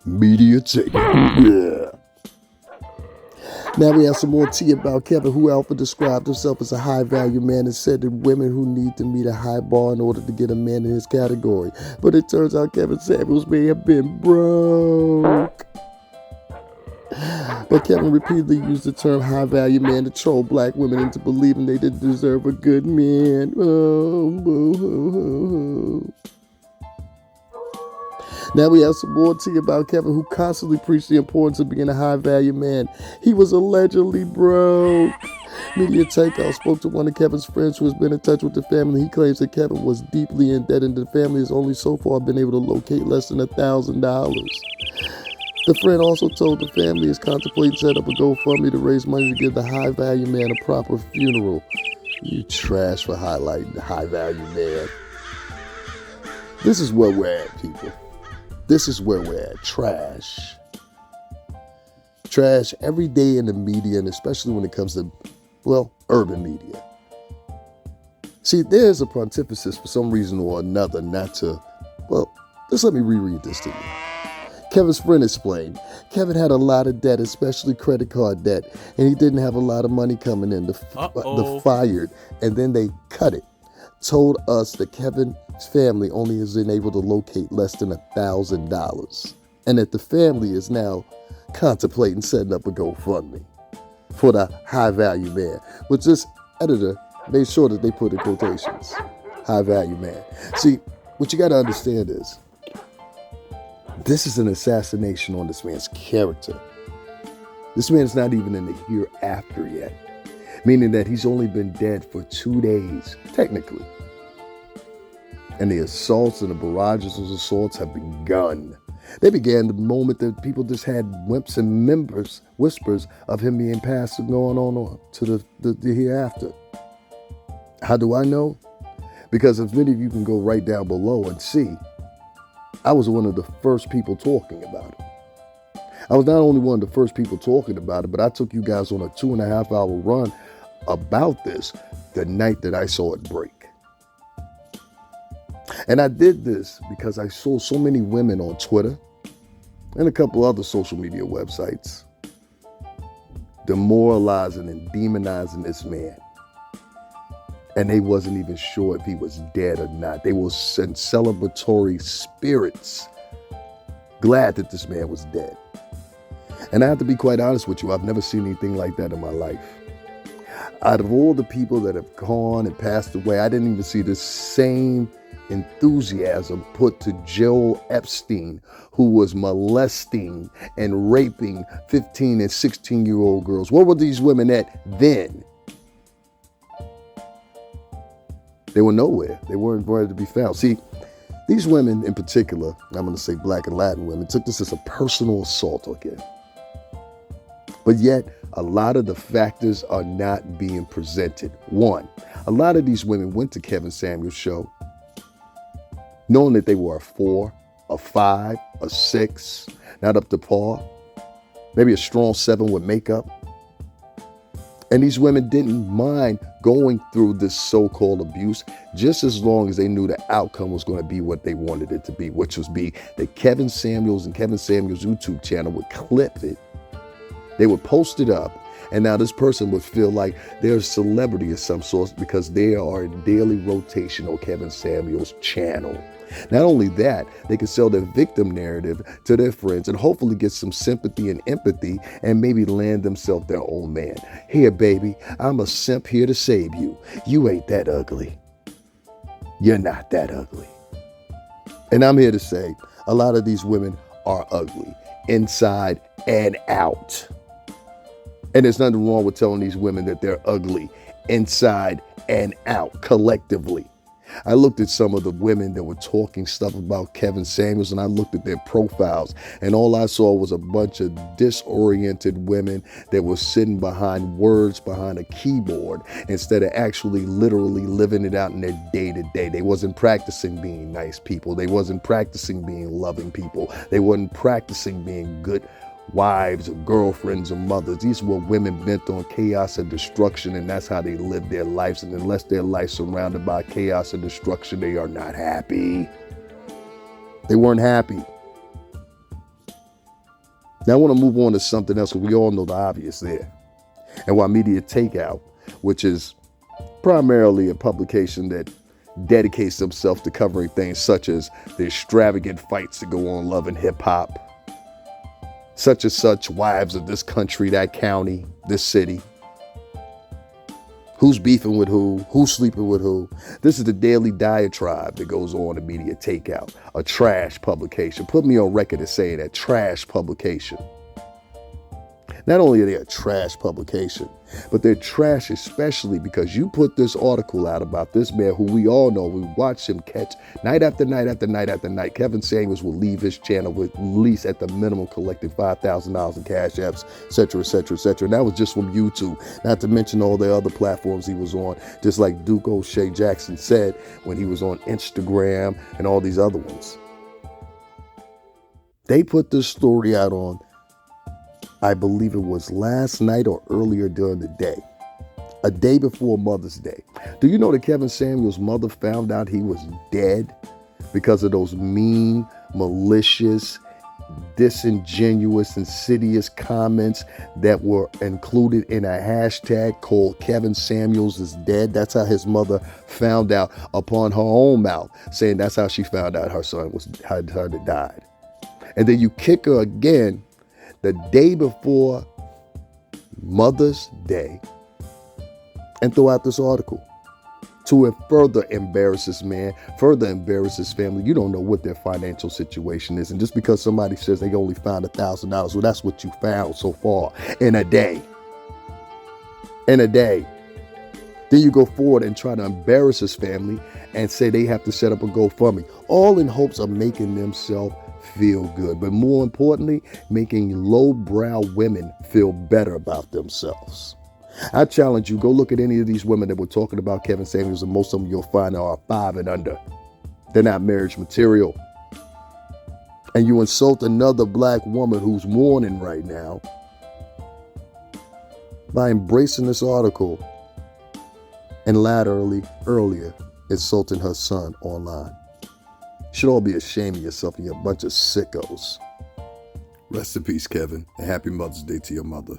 MediaTakeOut. Now we have some more tea about Kevin, who Alpha described himself as a high-value man and said that women who need to meet a high bar in order to get a man in his category. But it turns out Kevinsamuels may have been broke. But Kevin repeatedly used the term high-value man to troll black women into believing they didn't deserve a good man. Oh, boo-hoo-hoo-hoo. Now we have some more tea about Kevin, who constantly preached the importance of being a high-value man. He was allegedly broke. MediaTakeOut spoke to one of Kevin's friends who has been in touch with the family. He claims that Kevin was deeply in debt and the family has only so far been able to locate less than $1,000. The friend also told the family is contemplating setting up a GoFundMe to raise money to give the high-value man a proper funeral. You trash for highlighting the high-value man. This is where we're at, people. This is where we're at. Trash. Trash every day in the media, and especially when it comes to, well, urban media. See, there's a pontificus for some reason or another not to, well, just let me reread this to you. Kevin's friend explained, Kevin had a lot of debt, especially credit card debt, and he didn't have a lot of money coming in. The fired, and then they cut it. Told us that Kevin's family only has been able to locate less than $1,000, and that the family is now contemplating setting up a GoFundMe for the high-value man, which this editor made sure that they put in quotations. High-value man. See, what you got to understand is, this is an assassination on this man's character. This man's not even in the hereafter yet, meaning that he's only been dead for 2 days, technically. And the assaults and the barrages of assaults have begun. They began the moment that people just had whimps and whispers of him being passed and going on to the hereafter. How do I know? Because as many of you can go right down below and see, I was one of the first people talking about it. I was not only one of the first people talking about it, but I took you guys on a 2.5-hour run about this the night that I saw it break. And I did this because I saw so many women on Twitter and a couple other social media websites demoralizing and demonizing this man. And they wasn't even sure if he was dead or not. They were in celebratory spirits, glad that this man was dead. And I have to be quite honest with you, I've never seen anything like that in my life. Out of all the people that have gone and passed away, I didn't even see the same enthusiasm put to Joel Epstein, who was molesting and raping 15 and 16-year-old girls. Where were these women at then? They were nowhere. They weren't going to be found. See, these women in particular, I'm going to say black and Latin women, took this as a personal assault again. But yet, a lot of the factors are not being presented. One, a lot of these women went to Kevinsamuels' show knowing that they were a 4, a 5, a 6, not up to par, maybe a strong 7 with makeup. And these women didn't mind going through this so-called abuse just as long as they knew the outcome was going to be what they wanted it to be, which was be that Kevinsamuels and Kevinsamuels' YouTube channel would clip it. They would post it up, and now this person would feel like they're a celebrity of some sort because they are in daily rotation on Kevinsamuels' channel. Not only that, they can sell their victim narrative to their friends and hopefully get some sympathy and empathy and maybe land themselves their own man. Here, baby, I'm a simp here to save you. You ain't that ugly. You're not that ugly. And I'm here to say a lot of these women are ugly, inside and out. And there's nothing wrong with telling these women that they're ugly, inside and out, collectively. I looked at some of the women that were talking stuff about Kevinsamuels, and I looked at their profiles, and all I saw was a bunch of disoriented women that were sitting behind words behind a keyboard instead of actually literally living it out in their day-to-day. They wasn't practicing being nice people. They wasn't practicing being loving people. They wasn't practicing being good wives or girlfriends or mothers. These were women bent on chaos and destruction, and that's how they live their lives. And unless their life's surrounded by chaos and destruction, they are not happy. They weren't happy. Now I want to move on to something else, because we all know the obvious there. And why MediaTakeOut, which is primarily a publication that dedicates themselves to covering things such as the extravagant fights that go on Love and Hip Hop, such and such wives of this country, that county, this city, who's beefing with who, who's sleeping with who. This is the daily diatribe that goes on in MediaTakeOut, a trash publication. Put me on record as saying that, trash publication. Not only are they a trash publication, but they're trash especially because you put this article out about this man who we all know, we watch him catch night after night after night after night. Kevinsamuels will leave his channel with at least at the minimum collecting $5,000 in cash apps, et cetera, et cetera, et cetera. And that was just from YouTube, not to mention all the other platforms he was on, just like Duke O'Shea Jackson said when he was on Instagram and all these other ones. They put this story out on, I believe it was last night or earlier during the day, a day before Mother's Day. Do you know that Kevinsamuels' mother found out he was dead because of those mean, malicious, disingenuous, insidious comments that were included in a hashtag called Kevinsamuels is dead? That's how his mother found out upon her own mouth, saying that's how she found out her son had died. And then you kick her again the day before Mother's Day and throw out this article to further embarrass this man, further embarrass his family. You don't know what their financial situation is. And just because somebody says they only found $1,000, well, that's what you found so far in a day. In a day. Then you go forward and try to embarrass his family and say they have to set up a GoFundMe, all in hopes of making themselves feel good, but more importantly, making lowbrow women feel better about themselves. I challenge you, go look at any of these women that were talking about Kevinsamuels, and most of them you'll find are 5 and under. They're not marriage material. And you insult another black woman who's mourning right now by embracing this article and earlier insulting her son online. You should all be ashamed of yourself, and you're a bunch of sickos. Rest in peace, Kevin, and happy Mother's Day to your mother.